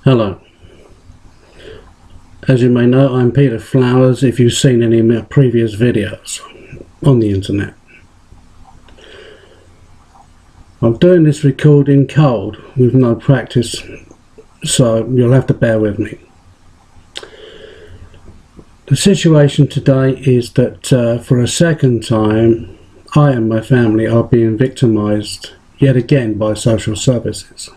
Hello. As you may know, I'm Peter Flowers if you've seen any of my previous videos on the internet. I'm doing this recording cold with no practice, so you'll have to bear with me. The situation today is that for a second time I and my family are being victimized yet again by social services.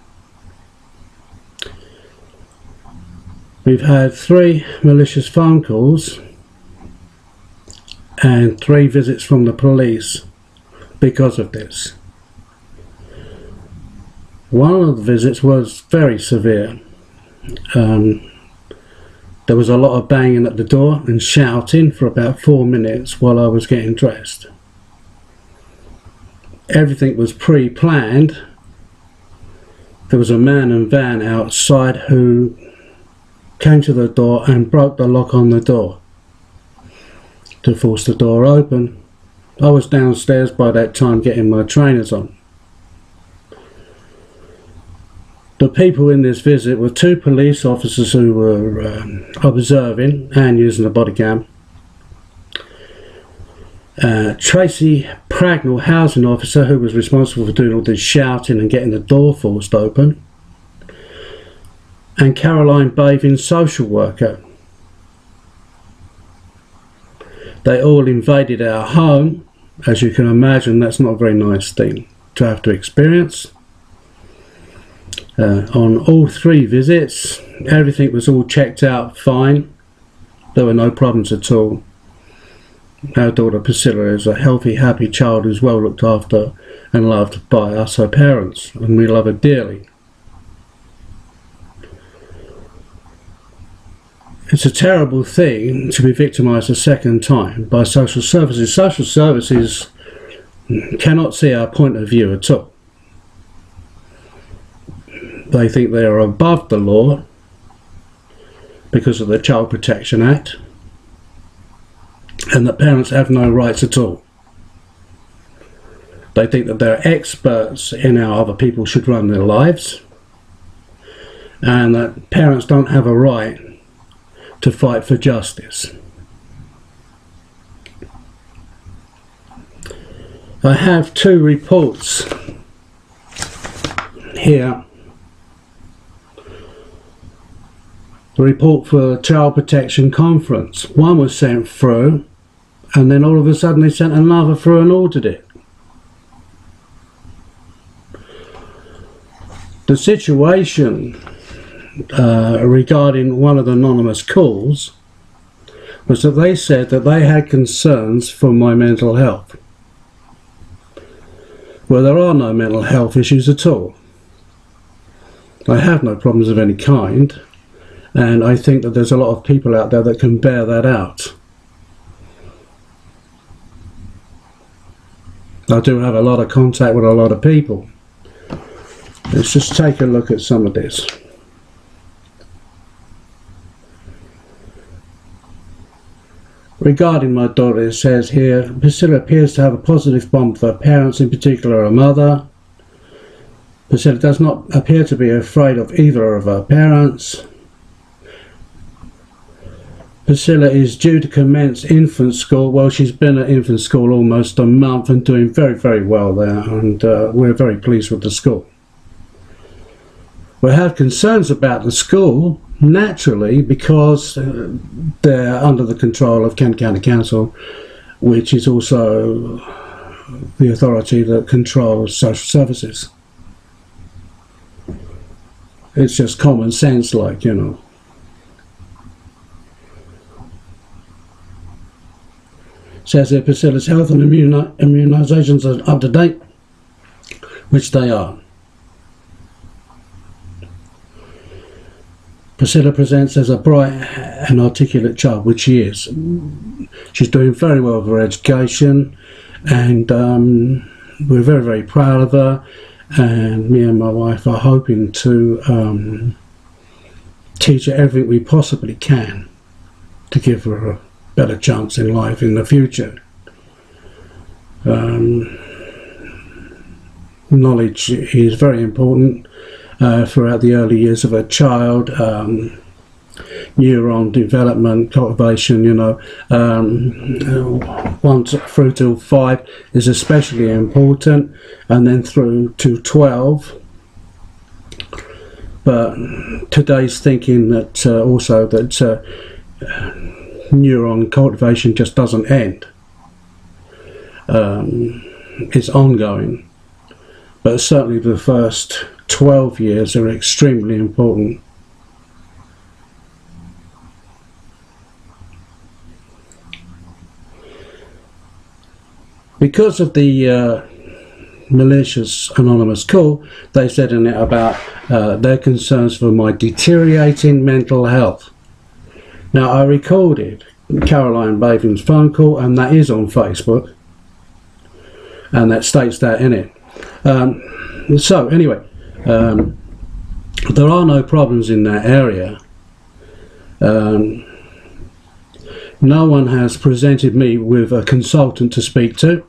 We've had 3 malicious phone calls and 3 visits from the police because of this. One of the visits was very severe. There was a lot of banging at the door and shouting for about 4 minutes while I was getting dressed. Everything was pre-planned. There was a man and van outside who came to the door and broke the lock on the door to force the door open. I was downstairs by that time getting my trainers on. The people in this visit were 2 police officers who were observing and using the body cam. Tracy Pragnell, housing officer, who was responsible for doing all this shouting and getting the door forced open, and Caroline Bathing, social worker. They all invaded our home. As you can imagine, that's not a very nice thing to have to experience. On all 3 visits, everything was all checked out fine. There were no problems at all. Our daughter Priscilla is a healthy, happy child who's well looked after and loved by us, her parents, and we love her dearly. It's a terrible thing to be victimised a second time by social services. Social services cannot see our point of view at all. They think they are above the law because of the Child Protection Act, and that parents have no rights at all. They think that they're experts in how other people should run their lives, and that parents don't have a right to fight for justice. I have 2 reports here. The report for Child Protection Conference. One was sent through, and then all of a sudden they sent another through and ordered it. The situation regarding one of the anonymous calls was that they said that they had concerns for my mental health. Well, there are no mental health issues at all. I have no problems of any kind, and I think that there's a lot of people out there that can bear that out. I do have a lot of contact with a lot of people. Let's just take a look at some of this. Regarding my daughter, it says here, Priscilla appears to have a positive bond with her parents, in particular her mother. Priscilla does not appear to be afraid of either of her parents. Priscilla is due to commence infant school. Well, she's been at infant school almost a month and doing very, very well there, and we're very pleased with the school. We have concerns about the school, naturally, because they're under the control of Kent County Council, which is also the authority that controls social services. It's just common sense, like, you know. Says here Priscilla's health and immunisations are up to date, which they are. Priscilla presents as a bright and articulate child, which she is. She's doing very well with her education, and we're very, very proud of her, and me and my wife are hoping to teach her everything we possibly can to give her a better chance in life in the future. Knowledge is very important, throughout the early years of a child. Neuron development, cultivation, 1 through to 5 is especially important, and then through to 12. But today's thinking that also that neuron cultivation just doesn't end. It's ongoing, but certainly the first 12 years are extremely important. Because of the malicious anonymous call, they said in it about their concerns for my deteriorating mental health. Now, I recorded Caroline Bavin's phone call, and that is on Facebook, and that states that in it. So anyway, there are no problems in that area. No one has presented me with a consultant to speak to,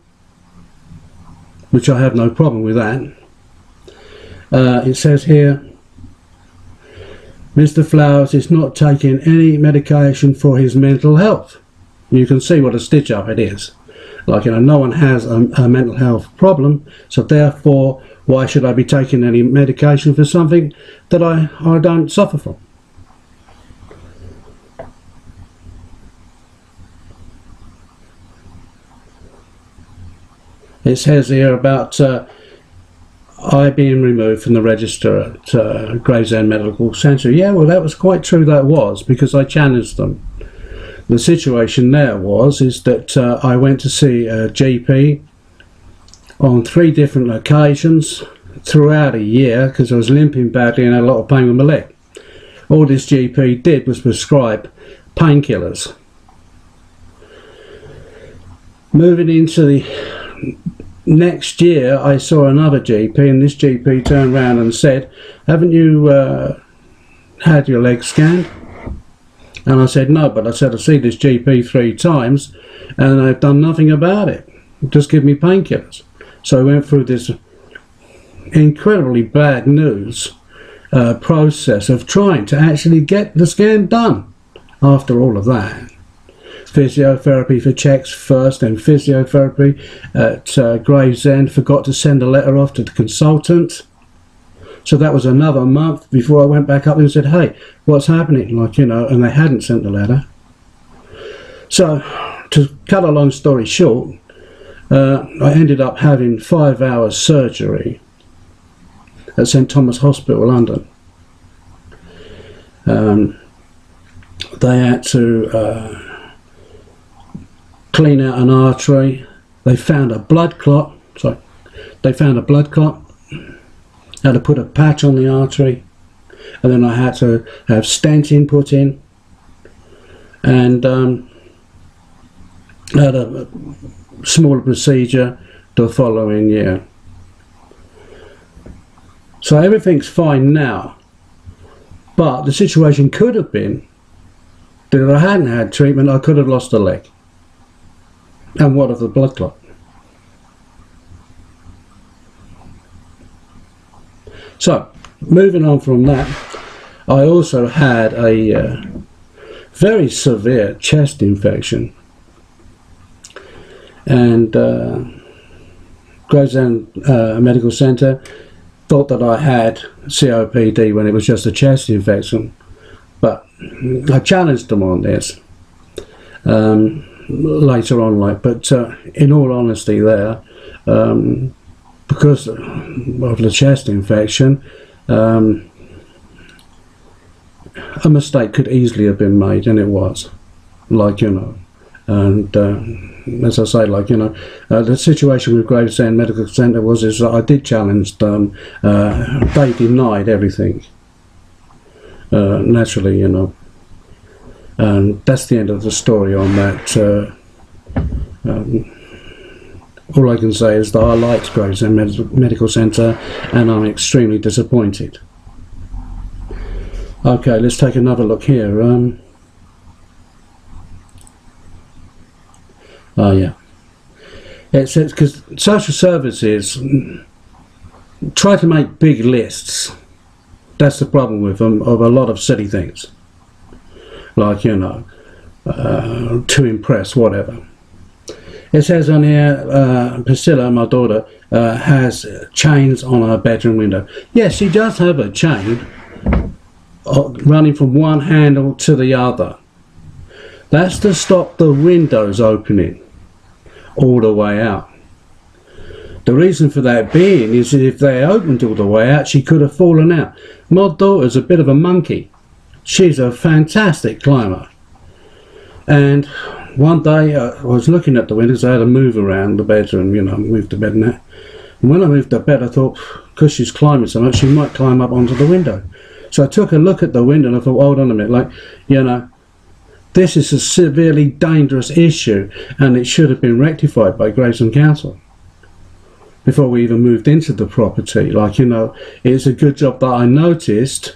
which I have no problem with that. It says here, Mr. Flowers is not taking any medication for his mental health. You can see what a stitch up it is. Like, no one has a mental health problem, so therefore why should I be taking any medication for something that I don't suffer from? It says here about I being removed from the register at Gravesend Medical Centre. Yeah, well, that was quite true, that was, because I challenged them. The situation there is that I went to see a GP on 3 different occasions throughout a year because I was limping badly and had a lot of pain with my leg. All this GP did was prescribe painkillers. Moving into the next year, I saw another GP, and this GP turned around and said, haven't you had your leg scanned? And I said, no, but I said, I see this GP 3 times and I've done nothing about it. Just give me painkillers. So I went through this incredibly bad news process of trying to actually get the scan done after all of that. Physiotherapy for checks first, and physiotherapy at Gravesend. Forgot to send a letter off to the consultant, so that was another month before I went back up and said, hey, what's happening, and they hadn't sent the letter. So to cut a long story short, I ended up having 5 hours surgery at St Thomas Hospital, London. They had to clean out an artery. They found a blood clot. Had to put a patch on the artery, and then I had to have stenting put in, and had a smaller procedure the following year. So everything's fine now, but the situation could have been that if I hadn't had treatment, I could have lost a leg. And what of the blood clot? So, moving on from that, I also had a very severe chest infection, and Gravesend Medical Centre thought that I had COPD when it was just a chest infection, but I challenged them on this later on, but in all honesty there, because of the chest infection, a mistake could easily have been made, and it was, and as I say, the situation with Gravesend Medical Centre is that I did challenge them. They denied everything, naturally, and that's the end of the story on that. All I can say is that I liked Gravesend Medical Centre, and I'm extremely disappointed. Okay, let's take another look here. Oh yeah, it says, because social services try to make big lists That's the problem with them, of a lot of silly things, like, you know, to impress, whatever. It says on here, Priscilla, my daughter, has chains on her bedroom window. Yes, she does have a chain running from one handle to the other. That's to stop the windows opening all the way out. The reason for that being is that if they opened all the way out, she could have fallen out. My daughter's a bit of a monkey. She's a fantastic climber. And one day I was looking at the windows. I had to move around the bedroom, you know, move the bed and that. And when I moved the bed, I thought, because she's climbing so much, she might climb up onto the window. So I took a look at the window and I thought, hold on a minute, like, you know, this is a severely dangerous issue and it should have been rectified by Gravesend Council before we even moved into the property. Like, you know, it's a good job that I noticed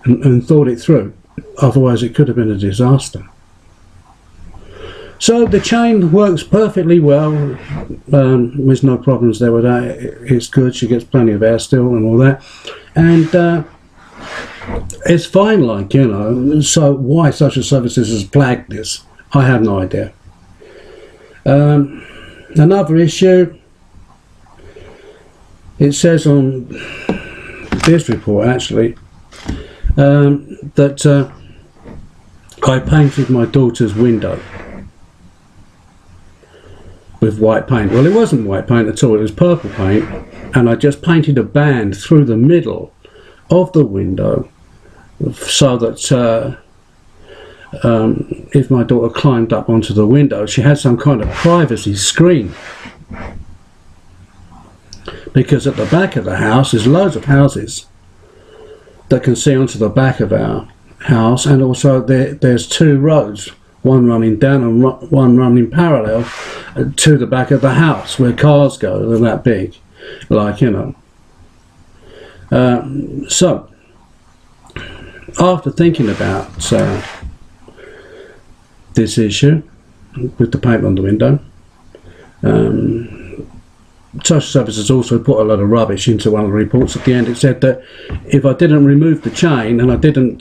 and thought it through. Otherwise it could have been a disaster. So the chain works perfectly well. There's no problems there with that. It's good. She gets plenty of air still and all that. And it's fine, like, you know. So why Social Services has flagged this, I have no idea. Another issue, it says on this report actually that I painted my daughter's window with white paint. Well, it wasn't white paint at all, it was purple paint, and I just painted a band through the middle of the window so that if my daughter climbed up onto the window, she had some kind of privacy screen. Because at the back of the house, there's loads of houses that can see onto the back of our house, and also there's two roads, one running down and one running parallel to the back of the house where cars go. They're that big, like, you know. So after thinking about this issue with the paint on the window, Social Services also put a lot of rubbish into one of the reports at the end. It said that if I didn't remove the chain and I didn't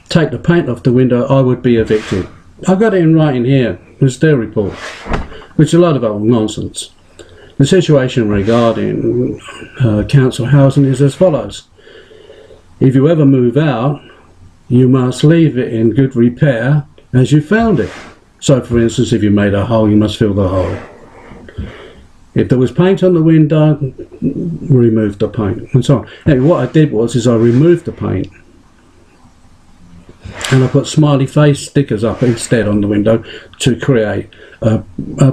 take the paint off the window, I would be evicted. I've got it in writing here. It's their report, which is a lot of old nonsense. The situation regarding council housing is as follows. If you ever move out, you must leave it in good repair as you found it. So, for instance, if you made a hole, you must fill the hole. If there was paint on the window, remove the paint, and so on. Anyway, what I did was I removed the paint and I put smiley face stickers up instead on the window to create a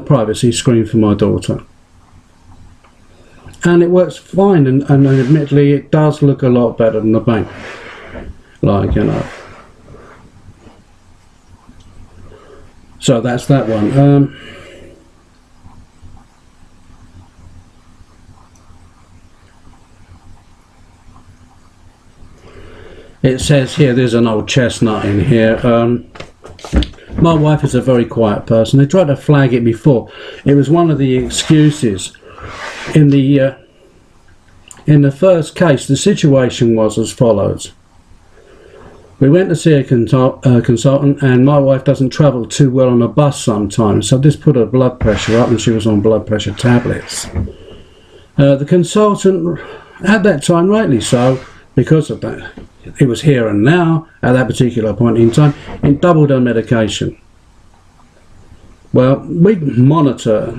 privacy screen for my daughter. And it works fine, and admittedly it does look a lot better than the paint, like, you know. So that's that one. It says here, there's an old chestnut in here. My wife is a very quiet person. They tried to flag it before. It was one of the excuses. In the first case, the situation was as follows. We went to see a consultant, and my wife doesn't travel too well on a bus sometimes, so this put her blood pressure up and she was on blood pressure tablets. The consultant, at that time, rightly so, because of that, it was here and now, at that particular point in time, it doubled her medication. Well, we monitor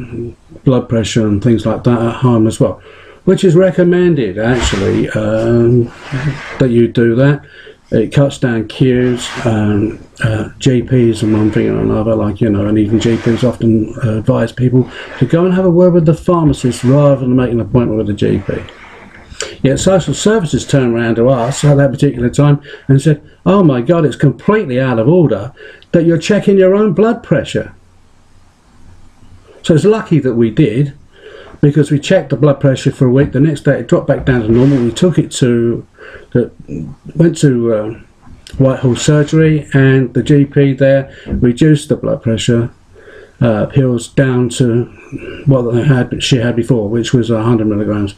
blood pressure and things like that at home as well, which is recommended actually, that you do that. It cuts down queues, GPs and one thing or another, like, you know, and even GPs often advise people to go and have a word with the pharmacist rather than make an appointment with a GP. Yet Social Services turned around to us at that particular time and said, oh my God, it's completely out of order that you're checking your own blood pressure. So it's lucky that we did, because we checked the blood pressure for a week. The next day it dropped back down to normal. We took it went to Whitehall surgery, and the GP there reduced the blood pressure pills down to what she had before, which was 100 milligrams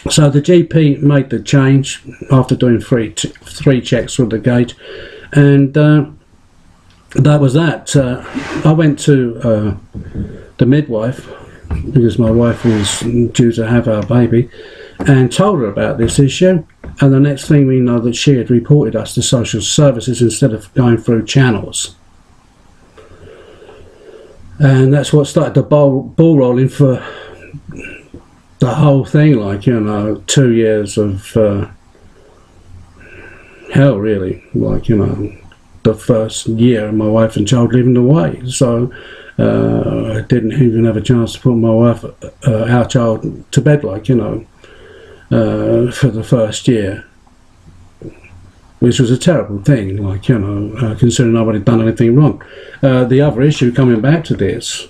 So the GP made the change after doing three checks with the gauge, and that was that. I went to the midwife, because my wife was due to have our baby, and told her about this issue, and the next thing we know that she had reported us to social services instead of going through channels. And that's what started the ball rolling for the whole thing, like, you know, 2 years of hell, really. Like, you know, the first year of my wife and child living away, so I didn't even have a chance to put my wife, our child, to bed, like, you know, for the first year, which was a terrible thing, like, you know, considering nobody had done anything wrong. The other issue coming back to this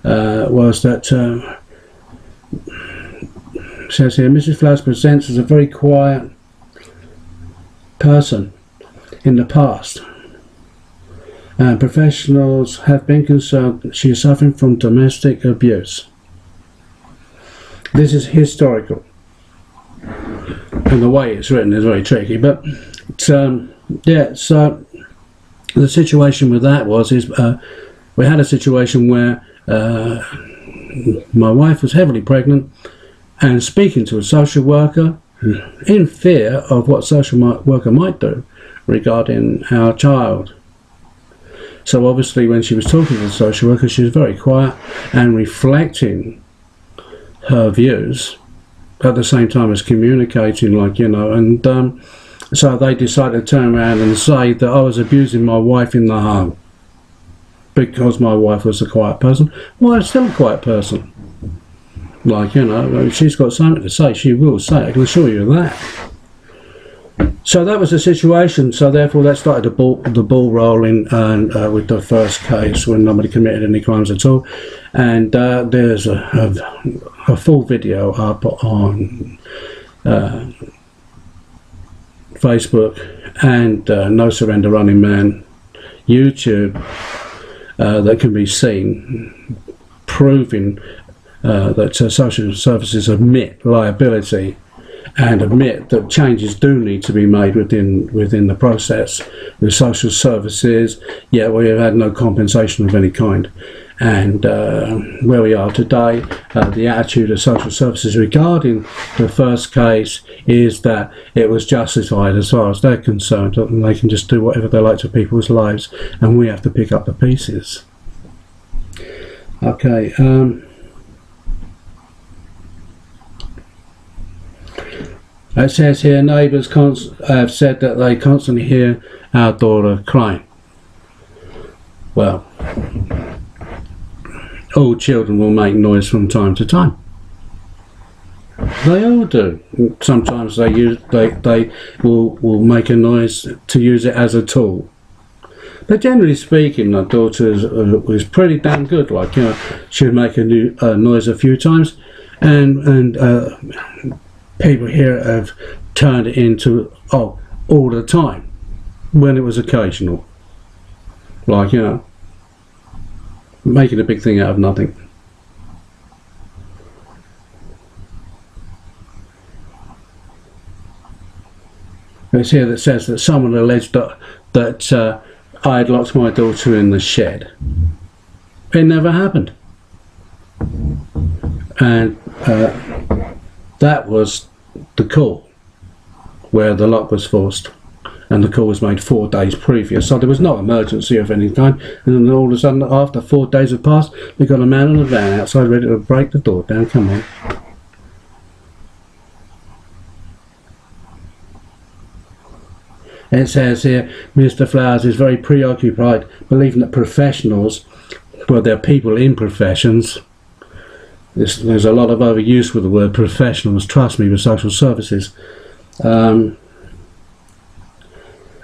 was that says here, Mrs. Flowers presents as a very quiet person in the past, and professionals have been concerned that she is suffering from domestic abuse. This is historical, and the way it's written is very tricky, but yeah, so the situation with that we had a situation where my wife was heavily pregnant and speaking to a social worker in fear of what social worker might do regarding our child. So obviously when she was talking to the social worker, she was very quiet and reflecting her views at the same time as communicating, like, you know, and so they decided to turn around and say that I was abusing my wife in the home because my wife was a quiet person. Well, I'm still a quiet person. Like, you know, if she's got something to say, she will say it, I can assure you of that. So that was the situation, so therefore that started the ball rolling, and with the first case when nobody committed any crimes at all. And there's a full video up on Facebook and No Surrender Running Man YouTube that can be seen, proving that social services admit liability and admit that changes do need to be made within the process with social services, yet we have had no compensation of any kind. And where we are today, the attitude of social services regarding the first case is that it was justified as far as they're concerned, and they can just do whatever they like to people's lives, and we have to pick up the pieces. Okay. It says here, neighbours have said that they constantly hear our daughter crying. Well, all children will make noise from time to time. They all do. Sometimes they will make a noise to use it as a tool. But generally speaking, my daughter was pretty damn good. Like, you know, she'd make a noise a few times, and people here have turned it into all the time when it was occasional. Like, you know, making a big thing out of nothing. It's here that says that someone alleged that I had locked my daughter in the shed. It never happened. And that was the call where the lock was forced, and the call was made 4 days previous, so there was no emergency of any kind. And then all of a sudden, after 4 days had passed, we got a man in a van outside ready to break the door down. Come on. It says here, Mr. Flowers is very preoccupied, believing that professionals, well, they're people in professions. There's a lot of overuse with the word professionals, trust me, with social services, are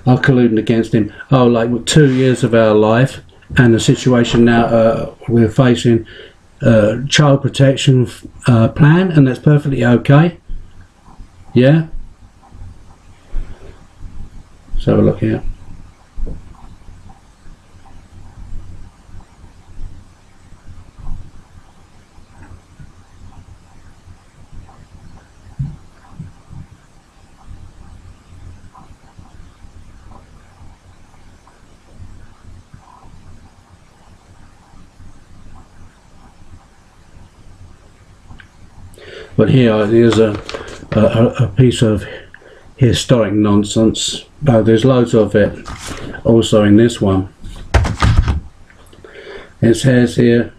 colluding against him. Oh, like 2 years of our life, and the situation now we're facing child protection plan, and that's perfectly okay. Yeah? Let's have a look here. But here's a piece of historic nonsense. There's loads of it also in this one. It says here,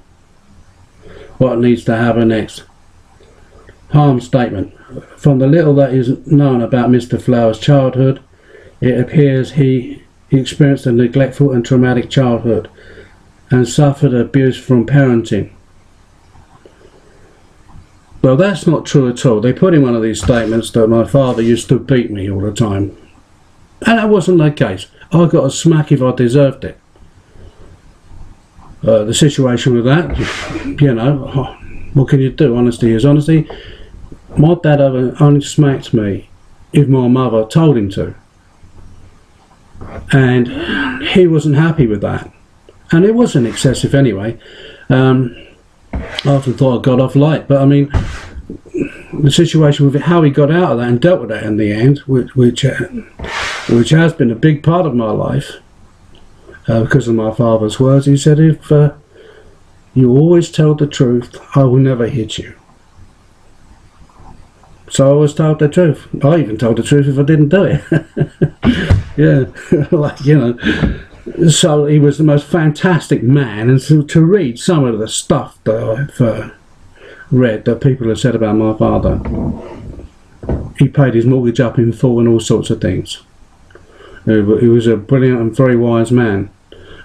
what needs to happen next? Harm statement. From the little that is known about Mr. Flower's childhood, it appears he experienced a neglectful and traumatic childhood and suffered abuse from parenting. Well, that's not true at all. They put in one of these statements that my father used to beat me all the time. And that wasn't the case. I got a smack if I deserved it. The situation with that, you know, what can you do? Honesty is honesty. My dad only smacked me if my mother told him to. And he wasn't happy with that. And it wasn't excessive anyway. I often thought I got off light, but I mean, the situation with it, how he got out of that and dealt with that in the end, which has been a big part of my life, because of my father's words. He said, if you always tell the truth, I will never hit you. So I always told the truth. I even told the truth if I didn't do it. Yeah, like, you know. So he was the most fantastic man, and to read some of the stuff that I've read that people have said about my father, he paid his mortgage up in full and all sorts of things. He was a brilliant and very wise man,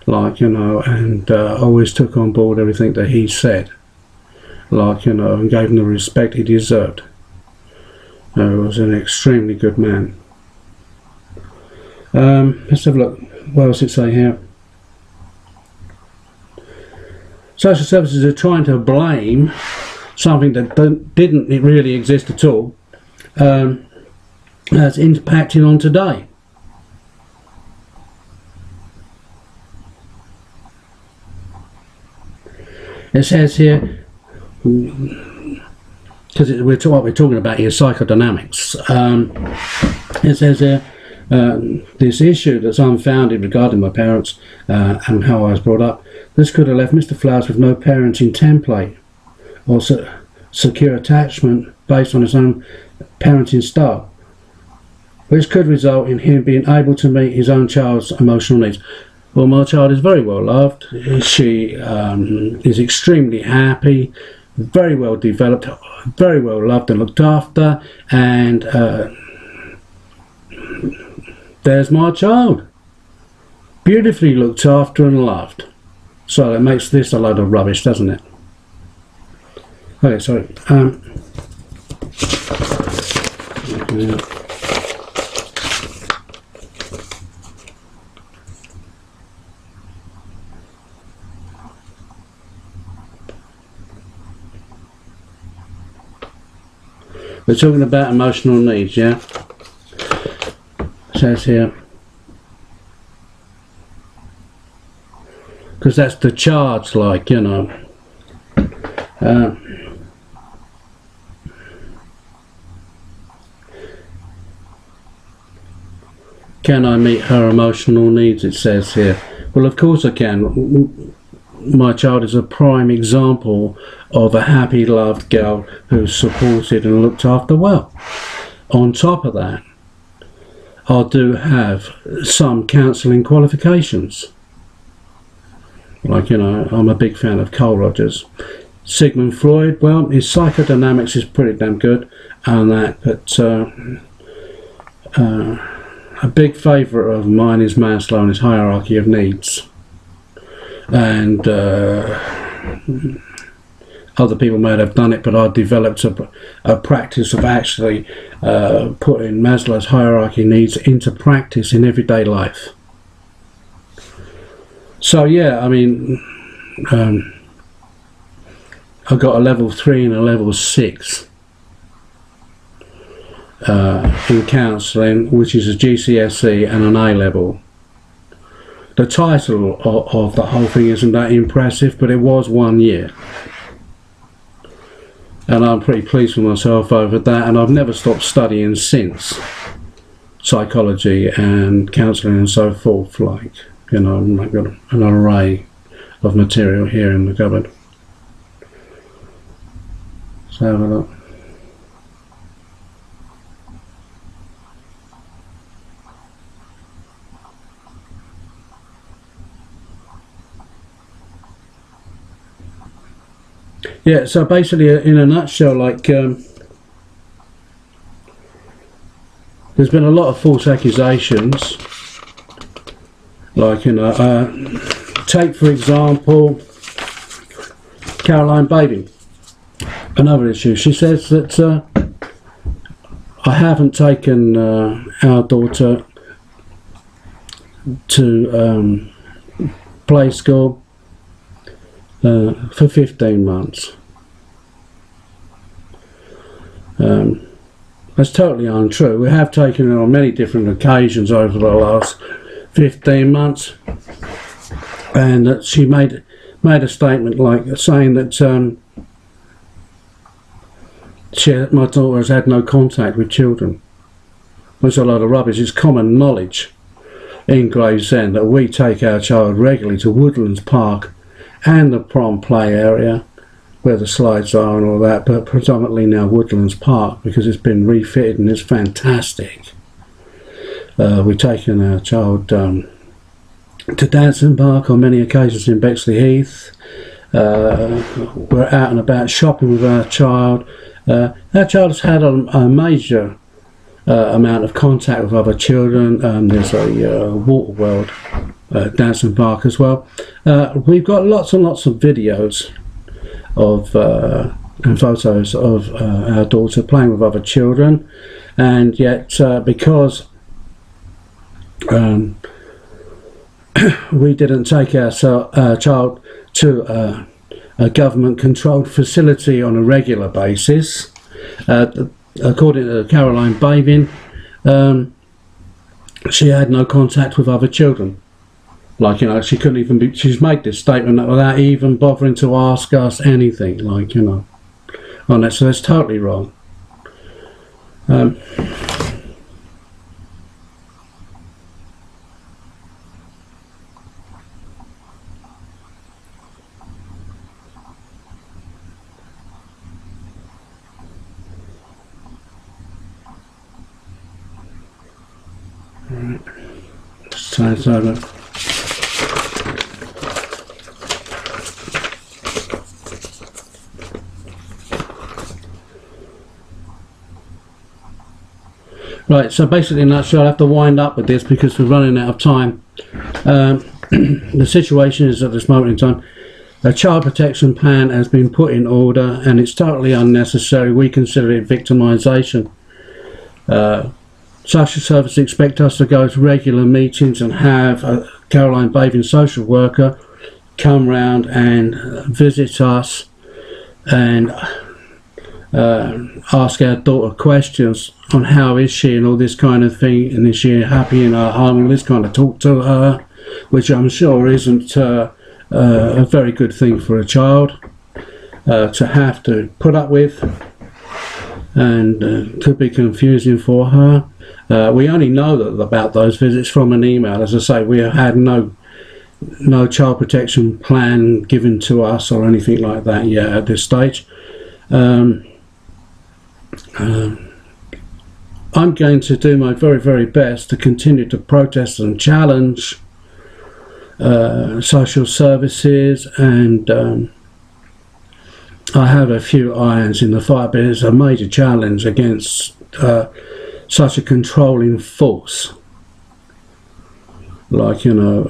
like, you know, and always took on board everything that he said, like, you know, and gave him the respect he deserved. He was an extremely good man. Let's have a look. What else does it say here? Social services are trying to blame something that didn't really exist at all as impacting on today. It says here, because what we're talking about here is psychodynamics. It says here, this issue that's unfounded regarding my parents and how I was brought up, this could have left Mr. Flowers with no parenting template or secure attachment based on his own parenting style, which could result in him being able to meet his own child's emotional needs. Well, my child is very well loved. She is extremely happy, very well developed, very well loved and looked after, and there's my child, beautifully looked after and loved. So that makes this a load of rubbish, doesn't it? Okay, sorry. We're talking about emotional needs, yeah? It says here, because that's the charge, like, you know. Can I meet her emotional needs, it says here. Well, of course I can. My child is a prime example of a happy, loved girl who's supported and looked after well. On top of that, I do have some counselling qualifications. Like, you know, I'm a big fan of Carl Rogers. Sigmund Freud, well, his psychodynamics is pretty damn good and that, but a big favourite of mine is Maslow and his hierarchy of needs. And other people may have done it, but I developed a practice of actually putting Maslow's hierarchy needs into practice in everyday life. So yeah, I mean, I got a level 3 and a level 6 in counselling, which is a GCSE and an A level. The title of the whole thing isn't that impressive, but it was 1 year. And I'm pretty pleased with myself over that, and I've never stopped studying since. Psychology and counselling and so forth, like, you know, I've got an array of material here in the cupboard. So have a look. Yeah, so basically, in a nutshell, like, there's been a lot of false accusations. Like, you know, take for example Caroline Baby, another issue. She says that I haven't taken our daughter to play school for 15 months. That's totally untrue. We have taken her on many different occasions over the last 15 months, and that she made a statement like saying that my daughter has had no contact with children. That's a load of rubbish. It's common knowledge in Gravesend that we take our child regularly to Woodlands Park and the prom play area where the slides are and all that, but predominantly now Woodlands Park because it's been refitted and it's fantastic. We've taken our child to Gravesend Park on many occasions in Bexley Heath. We're out and about shopping with our child. Our child has had a major amount of contact with other children. There's a water world at Gravesend Park as well. We've got lots and lots of videos of and photos of our daughter playing with other children, and yet because we didn't take our child to a government-controlled facility on a regular basis, according to Caroline Bavin, she had no contact with other children. Like, you know, she couldn't even be, she's made this statement without even bothering to ask us anything, like, you know, on that. So that's totally wrong. Right. Let's try this over. Right, so basically in a nutshell, I have to wind up with this because we're running out of time. The situation is at this moment in time, a child protection plan has been put in order and it's totally unnecessary. We consider it victimization. Social services expect us to go to regular meetings and have a Caroline Bavin social worker come round and visit us and ask our daughter questions on how is she and all this kind of thing, and is she happy in her home, and this kind of talk to her, which I'm sure isn't a very good thing for a child to have to put up with, and could be confusing for her. We only know that about those visits from an email. As I say, we have had no child protection plan given to us or anything like that yet at this stage. I'm going to do my very, very best to continue to protest and challenge social services, and I have a few irons in the fire, but it's a major challenge against such a controlling force. Like, you know,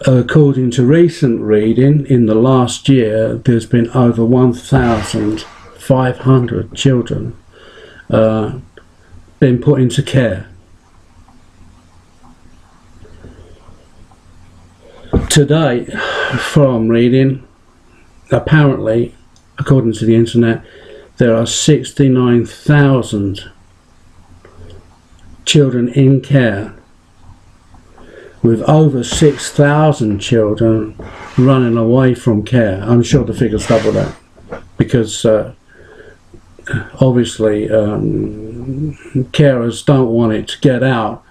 according to recent reading, in the last year there's been over 1,500 children been put into care. Today, from reading, apparently, according to the internet, there are 69,000 children in care, with over 6,000 children running away from care. I'm sure the figure's double that, because obviously carers don't want it to get out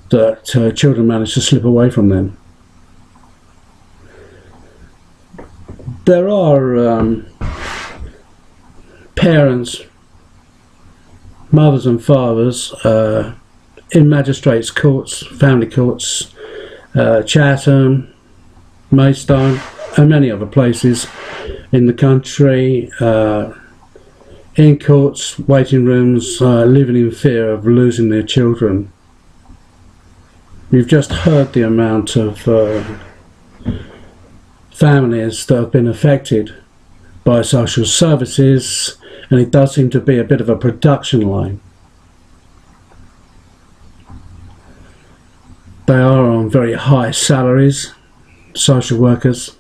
that children manage to slip away from them. There are parents, mothers and fathers in magistrates' courts, family courts, Chatham, Maidstone, and many other places in the country, in courts, waiting rooms, living in fear of losing their children. You've just heard the amount of families that have been affected by social services, and it does seem to be a bit of a production line. They are on very high salaries, social workers,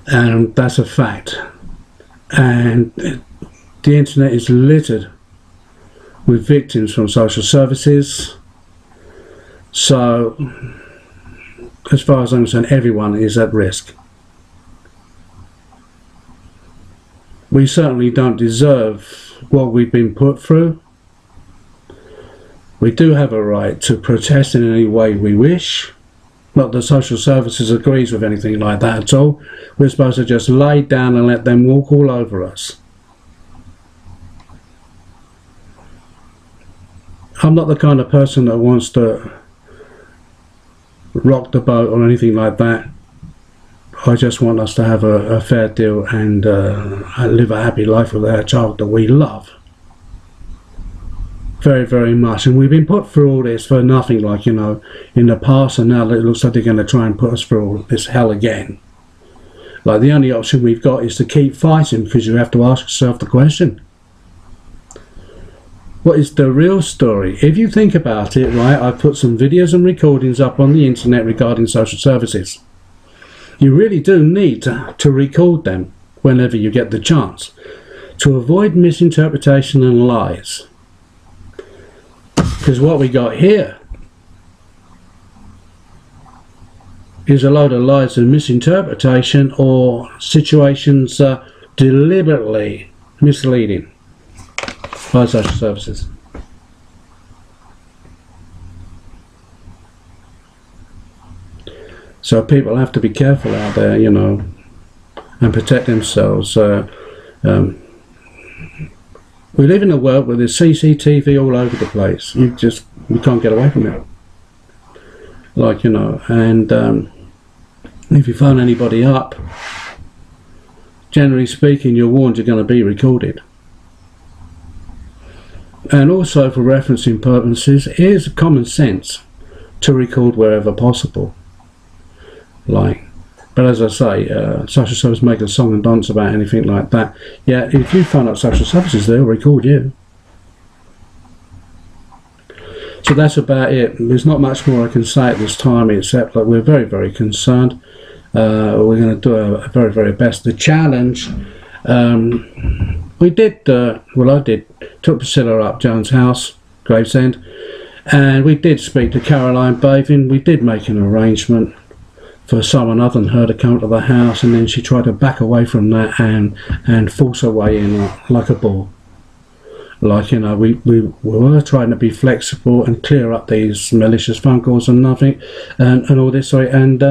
and that's a fact. And the internet is littered with victims from social services. So, as far as I'm concerned, everyone is at risk. We certainly don't deserve what we've been put through. We do have a right to protest in any way we wish. Not that social services agrees with anything like that at all. We're supposed to just lay down and let them walk all over us. I'm not the kind of person that wants to rock the boat or anything like that. I just want us to have a fair deal and live a happy life with our child that we love very, very much. And we've been put through all this for nothing, like, you know, in the past, and now it looks like they're going to try and put us through all this hell again. Like, the only option we've got is to keep fighting, because you have to ask yourself the question, what is the real story? If you think about it, right, I've put some videos and recordings up on the internet regarding social services. You really do need to record them whenever you get the chance, to avoid misinterpretation and lies. Because what we got here is a load of lies and misinterpretation, or situations deliberately misleading by social services. So people have to be careful out there, you know, and protect themselves. We live in a world where there's CCTV all over the place. You can't get away from it. Like, you know, and if you phone anybody up, generally speaking, you're warned you're going to be recorded. And also, for referencing purposes, it is common sense to record wherever possible. Like, but as I say, social service make a song and dance about anything like that. Yeah, if you phone up social services, they'll record you. So that's about it. There's not much more I can say at this time, except that we're very, very concerned. We're going to do our very, very best. The challenge, we did, well, I did, took Priscilla up Joan's house, Gravesend, and we did speak to Caroline Bavin. We did make an arrangement for someone other than her to come to the house, and then she tried to back away from that and force her way in like a ball. Like, you know, we were trying to be flexible and clear up these malicious phone calls and nothing, and all this, sorry, and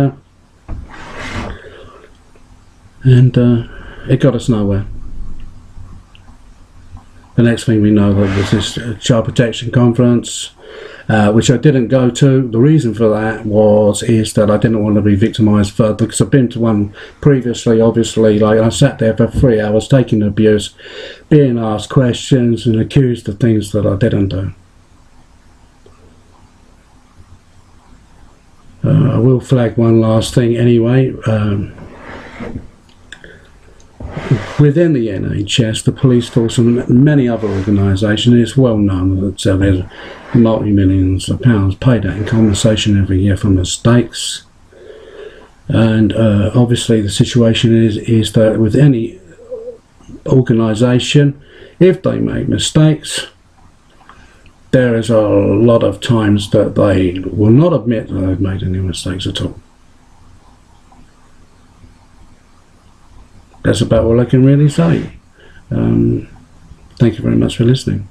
it got us nowhere. The next thing we know, there was this child protection conference, which I didn't go to. The reason for that is that I didn't want to be victimised further, because I've been to one previously, obviously. Like, I sat there for 3 hours taking abuse, being asked questions and accused of things that I didn't do. I will flag one last thing anyway. Within the NHS, the police force and many other organisations, it's well known that there's multi-millions of pounds paid out in compensation every year for mistakes. And obviously the situation is that with any organisation, if they make mistakes, there is a lot of times that they will not admit that they've made any mistakes at all. That's about all I can really say. Thank you very much for listening.